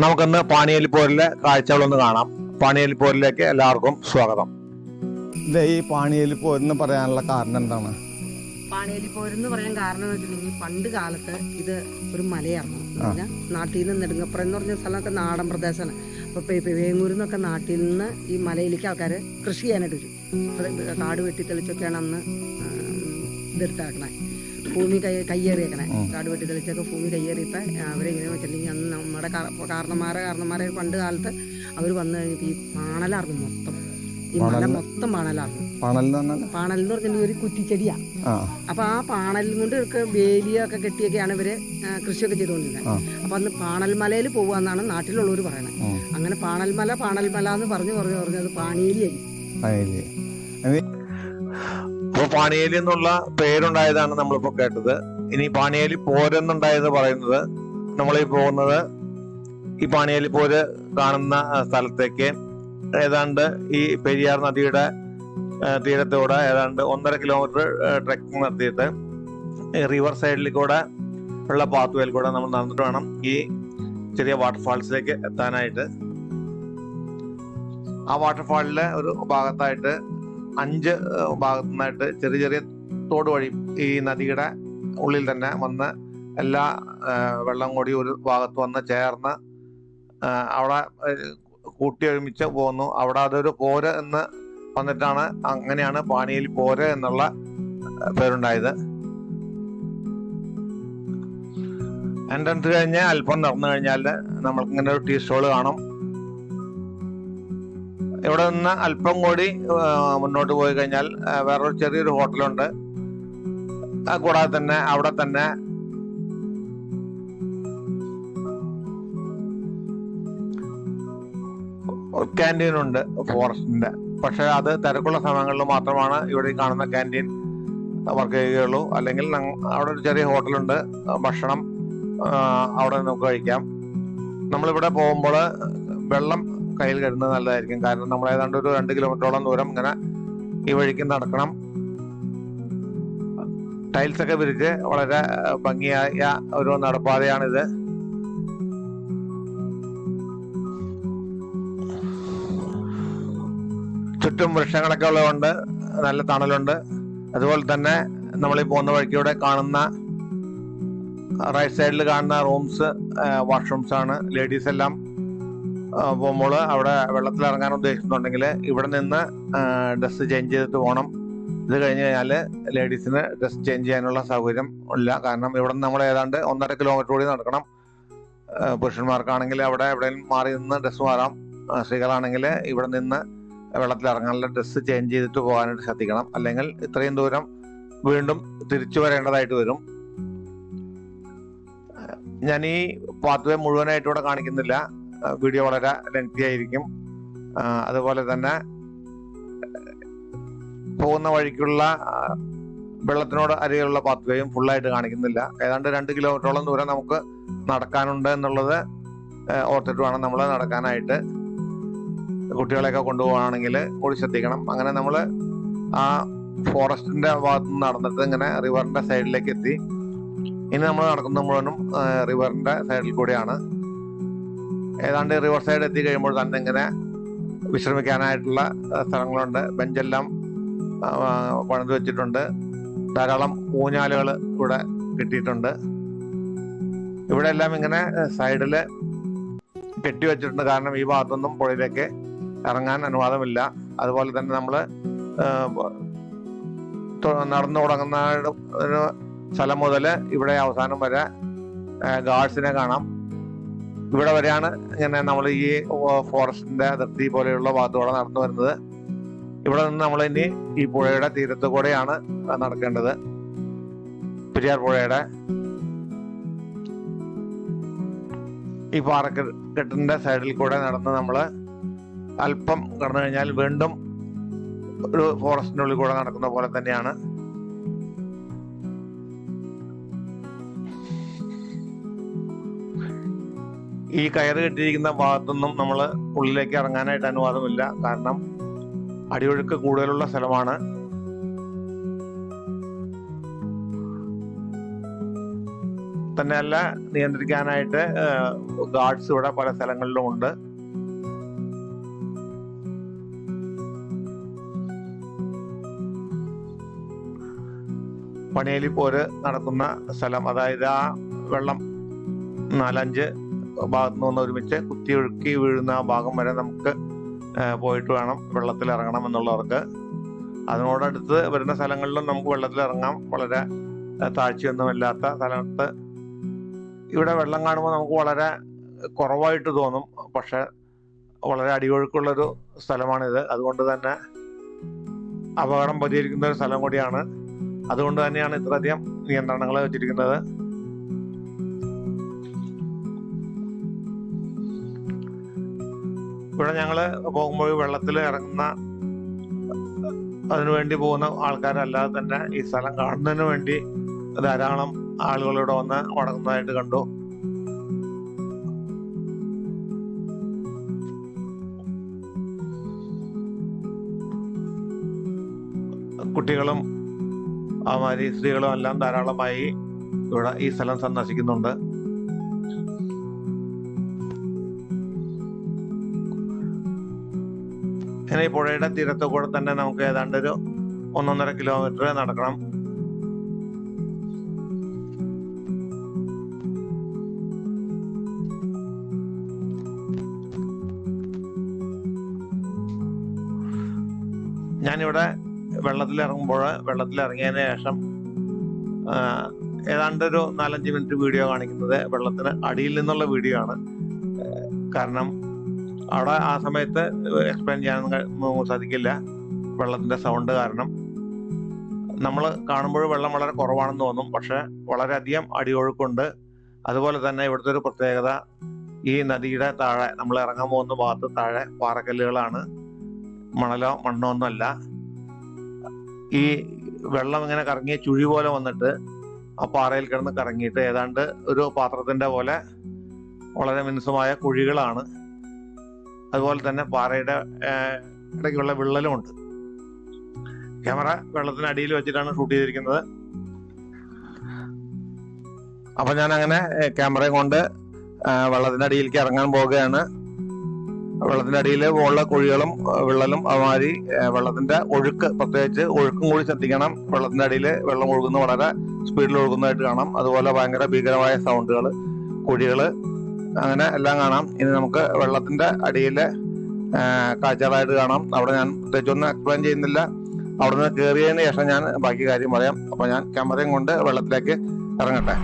നമുക്കിന്ന് പാണിയേലിപ്പോരിലെ കാഴ്ചകളൊന്ന് കാണാം. പാണിയേലിപ്പോരിലേക്ക് എല്ലാവർക്കും സ്വാഗതം. ഈ പാണിയേലിപ്പോരെന്ന് പറയാനുള്ള കാരണം എന്താണ്? പാണിയേലിപ്പോരെന്ന് പറയാൻ കാരണം എന്ന് വെച്ചിട്ടുണ്ടെങ്കിൽ പണ്ട് കാലത്ത് ഇത് ഒരു മലയായിരുന്നു. നാട്ടിൽ നിന്ന് നെടുങ്ങപ്പുറം എന്ന് പറഞ്ഞ സ്ഥലമൊക്കെ നാടൻ പ്രദേശമാണ്. അപ്പോൾ വേങ്ങൂരിൽ നിന്നൊക്കെ നാട്ടിൽ നിന്ന് ഈ മലയിലേക്ക് ആൾക്കാർ കൃഷി ചെയ്യാനായിട്ട് വരും. കാട് വെട്ടി തെളിച്ചൊക്കെയാണ് അന്ന് ഇതെടുത്താക്കണേ, ഭൂമി കയ്യേറിയേക്കണേ. കാട് വെട്ടി തെളിച്ചൊക്കെ ഭൂമി കയ്യേറിയപ്പോൾ അവരെങ്ങനെയാണെന്ന് വെച്ചിട്ടുണ്ടെങ്കിൽ അന്ന് നമ്മുടെ കാരണന്മാരെ പണ്ട് കാലത്ത് അവർ വന്നു കഴിഞ്ഞപ്പോൾ ഈ പാണലായിരുന്നു മൊത്തം. ഈ മല മൊത്തം പാണലായിരുന്നു. പാണൽ എന്ന് പറഞ്ഞിട്ടുണ്ടെങ്കിൽ ഒരു കുറ്റിച്ചെടിയാണ്. അപ്പൊ ആ പാണലും കൊണ്ട് വേലിയൊക്കെ കെട്ടിയൊക്കെയാണ് ഇവര് കൃഷിയൊക്കെ ചെയ്തുകൊണ്ടിരുന്നത്. അപ്പൊ അന്ന് പാണൽമലയിൽ പോവാന്നാണ് നാട്ടിലുള്ളവർ പറയണത്. അങ്ങനെ പാണൽമല എന്ന് പറഞ്ഞു അത് പാണിയേലിയായി. അപ്പോൾ പാണിയേലി എന്നുള്ള പേരുണ്ടായതാണ് നമ്മളിപ്പോ കേട്ടത്. ഇനി പാണിയേലി പോരെന്നുണ്ടായത് പറയുന്നത്, നമ്മളീ പോകുന്നത് ഈ പാണിയേലി പോര് കാണുന്ന സ്ഥലത്തേക്ക് ഏതാണ്ട് ഈ പെരിയാർ നദിയുടെ തീരത്തോടെ ഏതാണ്ട് 1.5 കിലോമീറ്റർ ട്രെക്കിംഗ് നടത്തിയിട്ട് റിവർ സൈഡിൽ കൂടെ ഉള്ള പാത്വേയിൽ കൂടെ നമ്മൾ നടന്നിട്ട് വേണം ഈ ചെറിയ വാട്ടർഫാൾസിലേക്ക് എത്താനായിട്ട്. ആ വാട്ടർഫാളിലെ ഒരു ഭാഗത്തായിട്ട് 5 ഭാഗത്തു നിന്നായിട്ട് ചെറിയ തോട് വഴി ഈ നദിയുടെ ഉള്ളിൽ തന്നെ വന്ന് എല്ലാ വെള്ളം കൂടി ഒരു ഭാഗത്ത് വന്ന് ചേർന്ന് അവിടെ കൂട്ടി ഒരുമിച്ച് പോകുന്നു. അവിടെ അതൊരു പോര് എന്ന് വന്നിട്ടാണ്, അങ്ങനെയാണ് പാണിയേലി പോര് എന്നുള്ള പേരുണ്ടായത്. എൻട്രൻസ് കഴിഞ്ഞ് അല്പം നടന്നു കഴിഞ്ഞാൽ നമ്മൾക്ക് ഇങ്ങനെ ഒരു ടീ സ്റ്റോൾ കാണും. ഇവിടെ നിന്ന് അല്പം കൂടി മുന്നോട്ട് പോയി കഴിഞ്ഞാൽ വേറൊരു ചെറിയൊരു ഹോട്ടലുണ്ട്. കൂടാതെ തന്നെ അവിടെ തന്നെ ക്യാൻറ്റീൻ ഉണ്ട് ഫോറസ്റ്റിന്റെ. പക്ഷെ അത് തിരക്കുള്ള സമയങ്ങളിൽ മാത്രമാണ് ഇവിടെ കാണുന്ന ക്യാൻറ്റീൻ വർക്ക് ചെയ്യുകയുള്ളൂ. അല്ലെങ്കിൽ അവിടെ ഒരു ചെറിയ ഹോട്ടലുണ്ട്, ഭക്ഷണം അവിടെ നമുക്ക് കഴിക്കാം. നമ്മളിവിടെ പോകുമ്പോൾ വെള്ളം കയ്യിൽ കരുതുന്നത് നല്ലതായിരിക്കും. കാരണം നമ്മൾ ഏതാണ്ട് ഒരു 2 കിലോമീറ്ററോളം ദൂരം ഇങ്ങനെ ഈ വഴിക്ക് നടക്കണം. ടൈൽസ് ഒക്കെ വിരിച്ച് വളരെ ഭംഗിയായ ഒരു നടപ്പാതയാണിത്. ചുറ്റും വൃക്ഷങ്ങളൊക്കെ ഉള്ളതുകൊണ്ട് നല്ല തണലുണ്ട്. അതുപോലെ തന്നെ നമ്മൾ ഈ പോകുന്ന വഴിക്കൂടെ കാണുന്ന റൈറ്റ് സൈഡിൽ കാണുന്ന റൂംസ് വാഷ്റൂംസ് ആണ്. ലേഡീസ് എല്ലാം പോകുമ്പോൾ അവിടെ വെള്ളത്തിൽ ഇറങ്ങാൻ ഉദ്ദേശിക്കുന്നുണ്ടെങ്കിൽ ഇവിടെ നിന്ന് ഡ്രസ് ചേഞ്ച് ചെയ്തിട്ട് പോകണം. ഇത് കഴിഞ്ഞ് കഴിഞ്ഞാൽ ലേഡീസിന് ഡ്രസ് ചേഞ്ച് ചെയ്യാനുള്ള സൗകര്യം ഇല്ല. കാരണം ഇവിടെ നിന്ന് നമ്മൾ ഏതാണ്ട് 1.5 കിലോമീറ്റർ കൂടി നടക്കണം. പുരുഷന്മാർക്കാണെങ്കിൽ അവിടെ എവിടെയെങ്കിലും മാറി നിന്ന് ഡ്രസ്സ് മാറാം. സ്ത്രീകളാണെങ്കിൽ ഇവിടെ നിന്ന് വെള്ളത്തിൽ ഇറങ്ങാനുള്ള ഡ്രസ്സ് ചേഞ്ച് ചെയ്തിട്ട് പോകാനായിട്ട് ശ്രദ്ധിക്കണം. അല്ലെങ്കിൽ ഇത്രയും ദൂരം വീണ്ടും തിരിച്ചു വരേണ്ടതായിട്ട് വരും. ഞാൻ ഈ പാത്വേ മുഴുവനായിട്ട് ഇവിടെ കാണിക്കുന്നില്ല, വീഡിയോ വളരെ ലെങ്തി ആയിരിക്കും. അതുപോലെ തന്നെ പോകുന്ന വഴിക്കുള്ള വെള്ളത്തിനോട് അരികെയുള്ള പാത്വേയും ഫുള്ളായിട്ട് കാണിക്കുന്നില്ല. ഏതാണ്ട് 2 കിലോമീറ്ററോളം ദൂരം നമുക്ക് നടക്കാനുണ്ട് എന്നുള്ളത് ഓർത്തിട്ട് വേണം നമ്മൾ നടക്കാനായിട്ട്. കുട്ടികളെയൊക്കെ കൊണ്ടുപോകുകയാണെങ്കിൽ കൂടി ശ്രദ്ധിക്കണം. അങ്ങനെ നമ്മൾ ആ ഫോറസ്റ്റിന്റെ ഭാഗത്ത് നിന്ന് നടന്നിട്ട് ഇങ്ങനെ റിവറിന്റെ സൈഡിലേക്ക് എത്തി. ഇനി നമ്മൾ നടക്കുന്ന മുഴുവനും റിവറിന്റെ സൈഡിൽ കൂടെയാണ്. ഏതാണ്ട് റിവർ സൈഡ് എത്തി കഴിയുമ്പോൾ തന്നെ ഇങ്ങനെ വിശ്രമിക്കാനായിട്ടുള്ള സ്ഥലങ്ങളുണ്ട്. ബെഞ്ചെല്ലാം പണിത് വെച്ചിട്ടുണ്ട്. ധാരാളം ഊഞ്ഞാലുകൾ ഇവിടെ കിട്ടിയിട്ടുണ്ട്. ഇവിടെ എല്ലാം ഇങ്ങനെ സൈഡില് കെട്ടി വെച്ചിട്ടുണ്ട്. കാരണം ഈ ഭാഗത്തൊന്നും പുഴയിലേക്ക് ഇറങ്ങാൻ അനുവാദമില്ല. അതുപോലെ തന്നെ നമ്മൾ നടന്നു തുടങ്ങുന്ന ഒരു സ്ഥലം മുതൽ ഇവിടെ അവസാനം വരെ ഗാർഡ്സിനെ കാണാം. ഇവിടെ വരെയാണ് ഇങ്ങനെ നമ്മൾ ഈ ഫോറസ്റ്റിന്റെ അതിർത്തി പോലെയുള്ള ഭാഗത്തൂടെ നടന്നു വരുന്നത്. ഇവിടെ നിന്ന് നമ്മൾ ഇനി ഈ പുഴയുടെ തീരത്ത് കൂടെയാണ് നടക്കേണ്ടത്. പെരിയാർ പുഴയുടെ ഈ പാറക്കെട്ടിന്റെ സൈഡിൽ കൂടെ നടന്ന് നമ്മൾ അല്പം കടന്നു കഴിഞ്ഞാൽ വീണ്ടും ഒരു ഫോറസ്റ്റിന്റെ ഉള്ളിൽ കൂടെ നടക്കുന്ന പോലെ തന്നെയാണ്. ഈ കയറ് കെട്ടിയിരിക്കുന്ന ഭാഗത്തൊന്നും നമ്മൾ ഉള്ളിലേക്ക് ഇറങ്ങാനായിട്ട് അനുവാദമില്ല. കാരണം അടിയൊഴുക്ക് കൂടുതലുള്ള സ്ഥലമാണ്. തന്നെയല്ല, നിയന്ത്രിക്കാനായിട്ട് ഗാർഡ്സ് ഇവിടെ പല സ്ഥലങ്ങളിലും ഉണ്ട്. പണിയേലി പോര് നടക്കുന്ന സ്ഥലം, അതായത് ആ വെള്ളം 4-5 ഭാഗത്തു നിന്ന് ഒരുമിച്ച് കുത്തി ഒഴുക്കി വീഴുന്ന ആ ഭാഗം വരെ നമുക്ക് പോയിട്ട് വേണം വെള്ളത്തിൽ ഇറങ്ങണം എന്നുള്ളവർക്ക്. അതിനോടടുത്ത് വരുന്ന സ്ഥലങ്ങളിലും നമുക്ക് വെള്ളത്തിൽ ഇറങ്ങാം. വളരെ താഴ്ചയൊന്നുമില്ലാത്ത സ്ഥലത്ത് ഇവിടെ വെള്ളം കാണുമ്പോൾ നമുക്ക് വളരെ കുറവായിട്ട് തോന്നും, പക്ഷെ വളരെ അടിയൊഴുക്കുള്ളൊരു സ്ഥലമാണിത്. അതുകൊണ്ട് തന്നെ അപകടം പതിയിരിക്കുന്ന ഒരു സ്ഥലം കൂടിയാണ്. അതുകൊണ്ട് തന്നെയാണ് ഇത്രയധികം നിയന്ത്രണങ്ങൾ വെച്ചിരിക്കുന്നത്. ഇവിടെ ഞങ്ങള് പോകുമ്പോൾ വെള്ളത്തിൽ ഇറങ്ങുന്ന അതിനുവേണ്ടി പോകുന്ന ആൾക്കാരല്ലാതെ തന്നെ ഈ സ്ഥലം കാണുന്നതിന് വേണ്ടി ധാരാളം ആളുകളിവിടെ വന്ന് മടങ്ങുന്നതായിട്ട് കണ്ടു. കുട്ടികളും അതുമാതിരി സ്ത്രീകളും എല്ലാം ധാരാളമായി ഇവിടെ ഈ സ്ഥലം സന്ദർശിക്കുന്നുണ്ട്. ഇങ്ങനെ ഈ പുഴയുടെ തീരത്ത് കൂടെ തന്നെ നമുക്ക് ഏതാണ്ട് ഒരു 1.5 കിലോമീറ്റർ നടക്കണം. ഞാനിവിടെ വെള്ളത്തിലിറങ്ങിയതിന് ശേഷം ഏതാണ്ട് ഒരു 4-5 മിനിറ്റ് വീഡിയോ കാണിക്കുന്നത് വെള്ളത്തിന് അടിയിൽ നിന്നുള്ള വീഡിയോ ആണ്. കാരണം അവിടെ ആ സമയത്ത് എക്സ്പ്ലെയിൻ ചെയ്യാനൊന്നും സാധിക്കില്ല, വെള്ളത്തിന്റെ സൗണ്ട് കാരണം. നമ്മൾ കാണുമ്പോൾ വെള്ളം വളരെ കുറവാണെന്ന് തോന്നും, പക്ഷെ വളരെയധികം അടിയൊഴുക്കുണ്ട്. അതുപോലെ തന്നെ ഇവിടുത്തെ ഒരു പ്രത്യേകത, ഈ നദിയുടെ താഴെ നമ്മൾ ഇറങ്ങാൻ പോകുന്ന ഭാഗത്ത് താഴെ പാറക്കല്ലുകളാണ്, മണലോ മണ്ണോ ഒന്നുമല്ല. ഈ വെള്ളം ഇങ്ങനെ കറങ്ങിയ ചുഴി പോലെ വന്നിട്ട് ആ പാറയിൽ കിടന്ന് കറങ്ങിയിട്ട് ഏതാണ്ട് ഒരു പാത്രത്തിന്റെ പോലെ വളരെ മിനുസമായ കുഴികളാണ്. അതുപോലെ തന്നെ പാറയുടെ ഇടയ്ക്കുള്ള വിള്ളലുമുണ്ട്. ക്യാമറ വെള്ളത്തിനടിയിൽ വെച്ചിട്ടാണ് ഷൂട്ട് ചെയ്തിരിക്കുന്നത്. അപ്പൊ ഞാൻ അങ്ങനെ ക്യാമറയും കൊണ്ട് വെള്ളത്തിന്റെ അടിയിലേക്ക് ഇറങ്ങാൻ പോവുകയാണ്. വെള്ളത്തിന്റെ അടിയിൽ ഉള്ള കുഴികളും വിള്ളലും അതുമാതിരി വെള്ളത്തിന്റെ ഒഴുക്ക്, പ്രത്യേകിച്ച് ഒഴുക്കും കൂടി ശ്രദ്ധിക്കണം. വെള്ളത്തിന്റെ അടിയിൽ വെള്ളം ഒഴുകുന്ന വളരെ സ്പീഡിൽ ഒഴുകുന്നതായിട്ട് കാണാം. അതുപോലെ ഭയങ്കര ഭീകരമായ സൗണ്ടുകൾ, കുഴികള്, അങ്ങനെ എല്ലാം കാണാം. ഇനി നമുക്ക് വെള്ളത്തിന്റെ അടിയിലെ കാഴ്ചകളായിട്ട് കാണാം. അവിടെ ഞാൻ പ്രത്യേകിച്ചൊന്നും എക്സ്പ്ലെയിൻ ചെയ്യുന്നില്ല. അവിടെ നിന്ന് കയറിയതിന് ശേഷം ഞാൻ ബാക്കി കാര്യം പറയാം. അപ്പൊ ഞാൻ ക്യാമറയും കൊണ്ട് വെള്ളത്തിലേക്ക് ഇറങ്ങട്ടെ.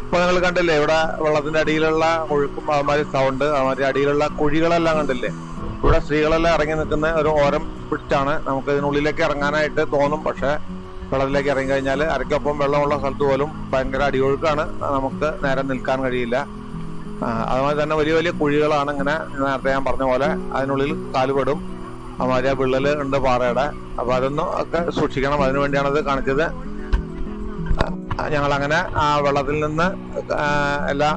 ഇപ്പൊ നിങ്ങൾ കണ്ടില്ലേ ഇവിടെ വെള്ളത്തിന്റെ അടിയിലുള്ള ഒഴുക്കും അതുമാതിരി സൗണ്ട് അതുമാതിരി അടിയിലുള്ള കുഴികളെല്ലാം കണ്ടില്ലേ. ഇവിടെ സ്ത്രീകളെല്ലാം ഇറങ്ങി നിൽക്കുന്ന ഒരു ഓരം പിടിച്ചാണ്. നമുക്ക് ഇതിനുള്ളിലേക്ക് ഇറങ്ങാനായിട്ട് തോന്നും, പക്ഷെ വെള്ളത്തിലേക്ക് ഇറങ്ങി കഴിഞ്ഞാൽ അരയ്ക്കൊപ്പം വെള്ളമുള്ള സ്ഥലത്ത് പോലും ഭയങ്കര അടിയൊഴുക്കാണ്, നമുക്ക് നേരെ നിൽക്കാൻ കഴിയില്ല. അതുമാതിരി തന്നെ വലിയ വലിയ കുഴികളാണ്. ഇങ്ങനെ നേരത്തെ ഞാൻ പറഞ്ഞ പോലെ അതിനുള്ളിൽ കാലുപെടും. അതുമാതിരി ആ വിള്ളല് ഉണ്ട് പാറയുടെ. അപ്പൊ അതൊന്നും ഒക്കെ സൂക്ഷിക്കണം. അതിനു വേണ്ടിയാണ് ഇത് കാണിച്ചത്. ഞങ്ങൾ അങ്ങനെ ആ വെള്ളത്തിൽ നിന്ന് എല്ലാം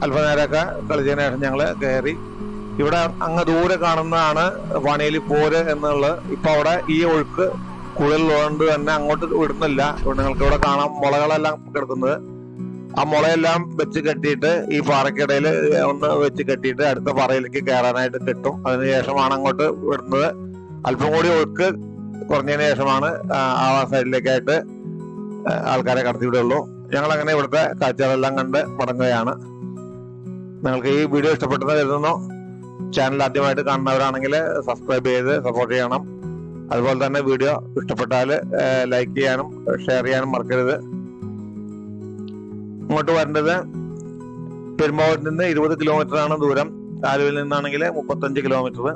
അല്പനേരമൊക്കെ കളിച്ചതിന് ശേഷം ഞങ്ങള് കയറി. ഇവിടെ അങ്ങ് ദൂരെ കാണുന്നതാണ് വാണിയേലി പോര് എന്നുള്ളത്. ഇപ്പൊ അവിടെ ഈ ഒഴുക്ക് കൂടുതലുള്ളതുകൊണ്ട് തന്നെ അങ്ങോട്ട് വിടുന്നില്ല. നിങ്ങൾക്ക് ഇവിടെ കാണാം മുളകളെല്ലാം കിടക്കുന്നത്. ആ മുളയെല്ലാം വെച്ച് കെട്ടിയിട്ട് ഈ പാറയ്ക്കിടയിൽ ഒന്ന് വെച്ച് കെട്ടിയിട്ട് അടുത്ത പാറയിലേക്ക് കയറാനായിട്ട് കെട്ടും. അതിനുശേഷമാണ് അങ്ങോട്ട് വിടുന്നത്. അല്പം കൂടി ഒഴുക്ക് കുറഞ്ഞതിന് ശേഷമാണ് ആ സൈഡിലേക്കായിട്ട് ആൾക്കാരെ കടത്തിവിടുള്ളൂ. ഞങ്ങൾ അങ്ങനെ ഇവിടുത്തെ കാഴ്ചകളെല്ലാം കണ്ട് മടങ്ങുകയാണ്. നിങ്ങൾക്ക് ഈ വീഡിയോ ഇഷ്ടപ്പെട്ടെന്ന് കരുതുന്നു. ചാനൽ ആദ്യമായിട്ട് കാണുന്നവരാണെങ്കിൽ സബ്സ്ക്രൈബ് ചെയ്ത് സപ്പോർട്ട് ചെയ്യണം. അതുപോലെ തന്നെ വീഡിയോ ഇഷ്ടപ്പെട്ടാൽ ലൈക്ക് ചെയ്യാനും ഷെയർ ചെയ്യാനും മറക്കരുത്. ഇങ്ങോട്ട് വരേണ്ടത് പെരുമ്പാവൂരിൽ നിന്ന് 20 കിലോമീറ്റർ ആണ് ദൂരം. ആലുവയിൽ നിന്നാണെങ്കിൽ 35 കിലോമീറ്റർ.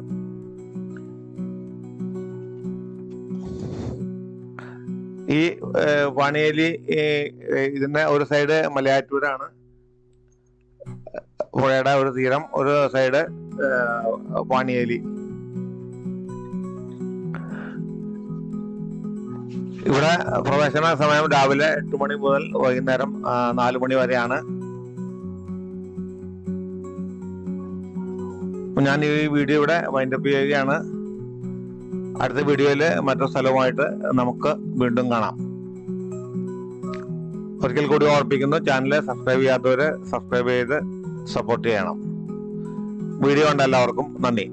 ഈ വാണിയേലി ഇതിന്റെ ഒരു സൈഡ് മലയാറ്റൂരാണ്, പുഴയുടെ ഒരു തീരം, ഒരു സൈഡ് വാണിയേലി. ഇവിടെ പ്രവേശന സമയം രാവിലെ 8 മണി മുതൽ വൈകുന്നേരം 4 മണി വരെയാണ്. ഞാൻ ഈ വീഡിയോ ഇവിടെ വൈൻഡപ്പ് ചെയ്യുകയാണ്. അടുത്ത വീഡിയോയിൽ മറ്റൊരു സ്ഥലവുമായിട്ട് നമുക്ക് വീണ്ടും കാണാം. ഒരിക്കൽ കൂടി ഓർപ്പിക്കുന്നു, ചാനൽ സബ്സ്ക്രൈബ് ചെയ്യാത്തവര് സബ്സ്ക്രൈബ് ചെയ്ത് സപ്പോർട്ട് ചെയ്യണം. വീഡിയോ കണ്ട എല്ലാവർക്കും നന്ദി.